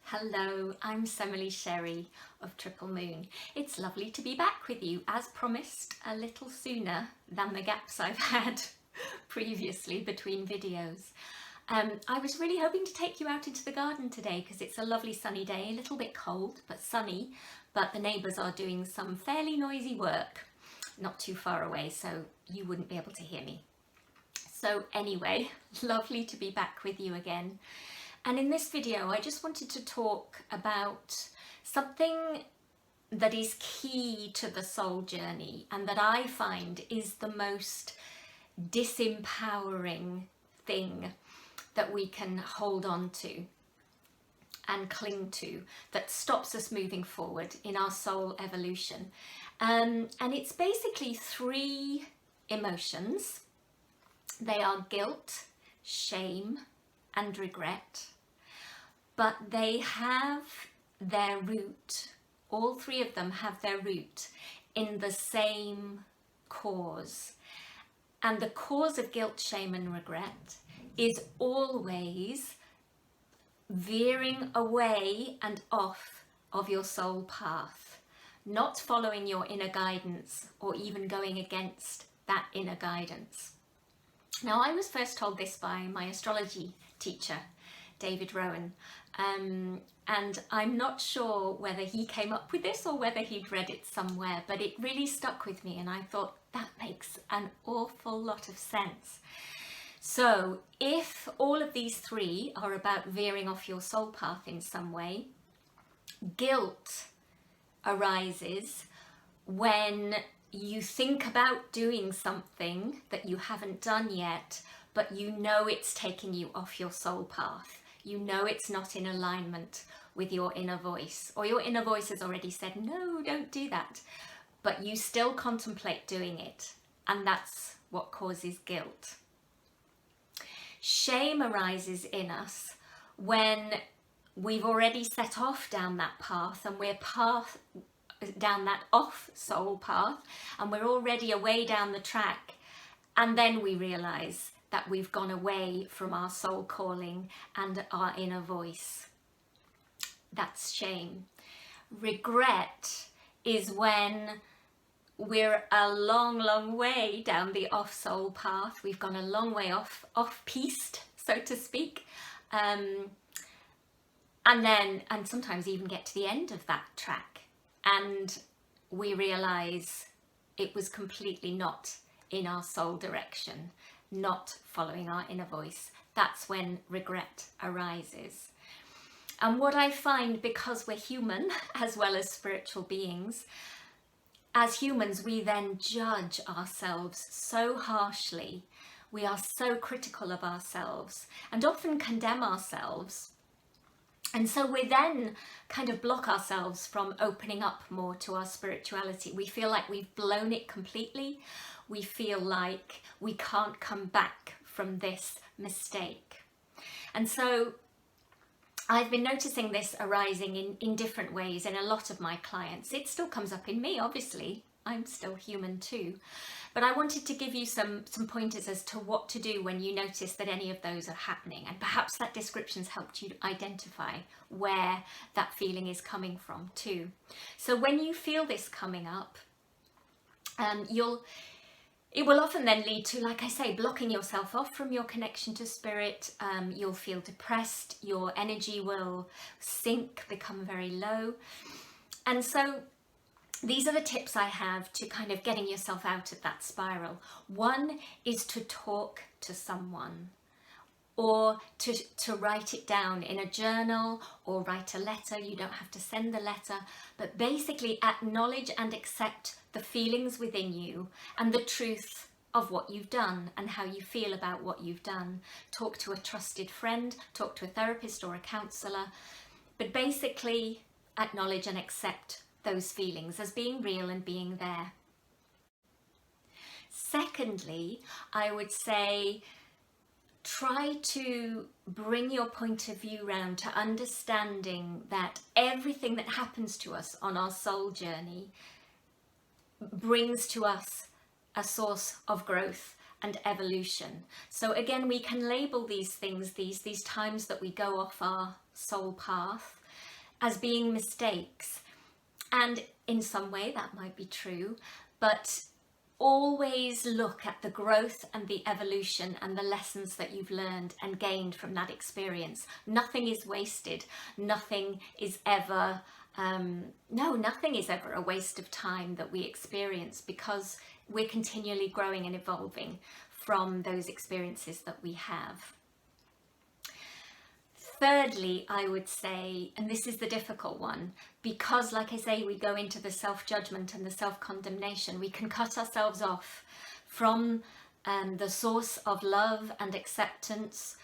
Hello, I'm Semily Sherry of Triple Moon. It's lovely to be back with you, as promised, a little sooner than the gaps I've had previously between videos. I was really hoping to take you out into the garden today because it's a lovely sunny day, a little bit cold but sunny, but the neighbours are doing some fairly noisy work not too far away, so you wouldn't be able to hear me. So anyway, lovely to be back with you again. And in this video, I just wanted to talk about something that is key to the soul journey and that I find is the most disempowering thing that we can hold on to and cling to, that stops us moving forward in our soul evolution. And it's basically three emotions. They are guilt, shame, and regret. But they have their root, all three of them have their root in the same cause. And the cause of guilt, shame and regret is always veering away and off of your soul path, not following your inner guidance or even going against that inner guidance. Now, I was first told this by my astrology teacher, David Rowan, and I'm not sure whether he came up with this or whether he'd read it somewhere, but it really stuck with me and I thought that makes an awful lot of sense. So if all of these three are about veering off your soul path in some way, guilt arises when you think about doing something that you haven't done yet, but you know it's taking you off your soul path. You know it's not in alignment with your inner voice, or your inner voice has already said, no, don't do that, but you still contemplate doing it, and that's what causes guilt. Shame arises in us when we've already set off down that path and we're down that off soul path and we're already away down the track, and then we realise that we've gone away from our soul calling and our inner voice. That's shame. Regret is when we're a long way down the off soul path. We've gone a long way off piste, so to speak, and sometimes even get to the end of that track and we realise it was completely not in our soul direction, not following our inner voice. That's when regret arises. And what I find, because we're human as well as spiritual beings, as humans we then judge ourselves so harshly. We are so critical of ourselves and often condemn ourselves. And so we then kind of block ourselves from opening up more to our spirituality. We feel like we've blown it completely. We feel like we can't come back from this mistake. And so I've been noticing this arising in different ways in a lot of my clients. It still comes up in me, obviously. I'm still human too. But I wanted to give you some pointers as to what to do when you notice that any of those are happening. And perhaps that description's helped you identify where that feeling is coming from too. So when you feel this coming up, it will often then lead to, like I say, blocking yourself off from your connection to spirit. You'll feel depressed, your energy will sink, become very low. And so these are the tips I have to kind of getting yourself out of that spiral. One is to talk to someone, or to write it down in a journal or write a letter. You don't have to send the letter, but basically acknowledge and accept the feelings within you and the truth of what you've done and how you feel about what you've done. Talk to a trusted friend, talk to a therapist or a counsellor, but basically acknowledge and accept those feelings as being real and being there. Secondly, I would say try to bring your point of view round to understanding that everything that happens to us on our soul journey brings to us a source of growth and evolution. So again, we can label these things, these times that we go off our soul path, as being mistakes. And in some way that might be true, but always look at the growth and the evolution and the lessons that you've learned and gained from that experience. Nothing is wasted. Nothing is ever, nothing is ever a waste of time that we experience, because we're continually growing and evolving from those experiences that we have. Thirdly, I would say, and this is the difficult one, because like I say, we go into the self-judgment and the self-condemnation, we can cut ourselves off from the source of love and acceptance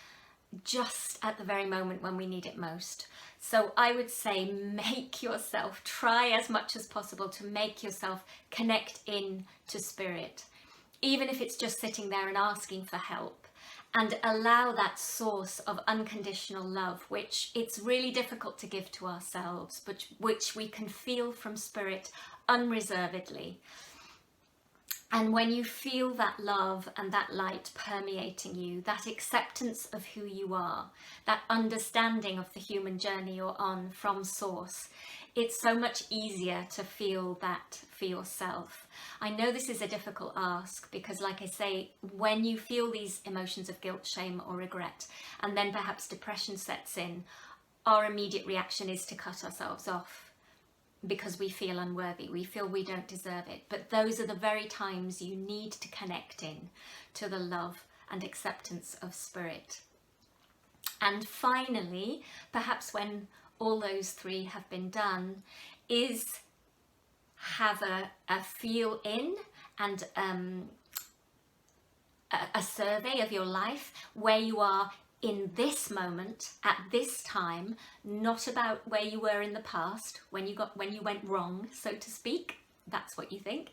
just at the very moment when we need it most. So I would say, make yourself, try as much as possible to make yourself connect in to spirit, even if it's just sitting there and asking for help. And allow that source of unconditional love, which it's really difficult to give to ourselves, but which we can feel from spirit unreservedly. And when you feel that love and that light permeating you, that acceptance of who you are, that understanding of the human journey you're on from source, it's so much easier to feel that for yourself. I know this is a difficult ask because, like I say, when you feel these emotions of guilt, shame or regret, and then perhaps depression sets in, our immediate reaction is to cut ourselves off because we feel unworthy, we feel we don't deserve it. But those are the very times you need to connect in to the love and acceptance of spirit. And finally, perhaps when all those three have been done, is have a feel in and a survey of your life where you are in this moment, at this time, not about where you were in the past, when you went wrong, so to speak. That's what you think.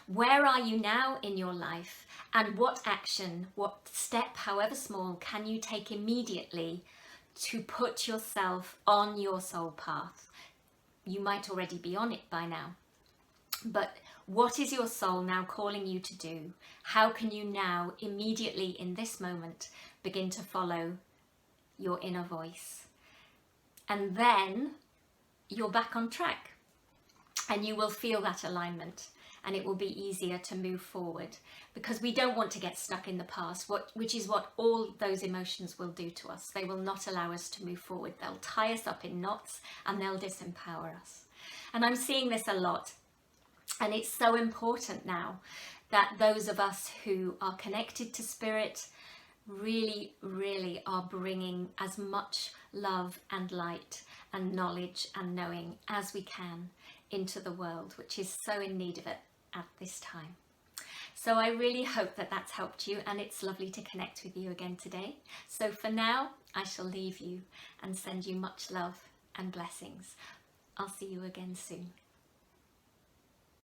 Where are you now in your life, and what action, what step, however small, can you take immediately to put yourself on your soul path? You might already be on it by now, but what is your soul now calling you to do? How can you now, immediately in this moment, begin to follow your inner voice? And then you're back on track and you will feel that alignment, and it will be easier to move forward, because we don't want to get stuck in the past, which is what all those emotions will do to us. They will not allow us to move forward. They'll tie us up in knots and they'll disempower us. And I'm seeing this a lot. And it's so important now that those of us who are connected to spirit really, really are bringing as much love and light and knowledge and knowing as we can into the world, which is so in need of it at this time. So I really hope that that's helped you, and it's lovely to connect with you again today. So for now, I shall leave you and send you much love and blessings. I'll see you again soon.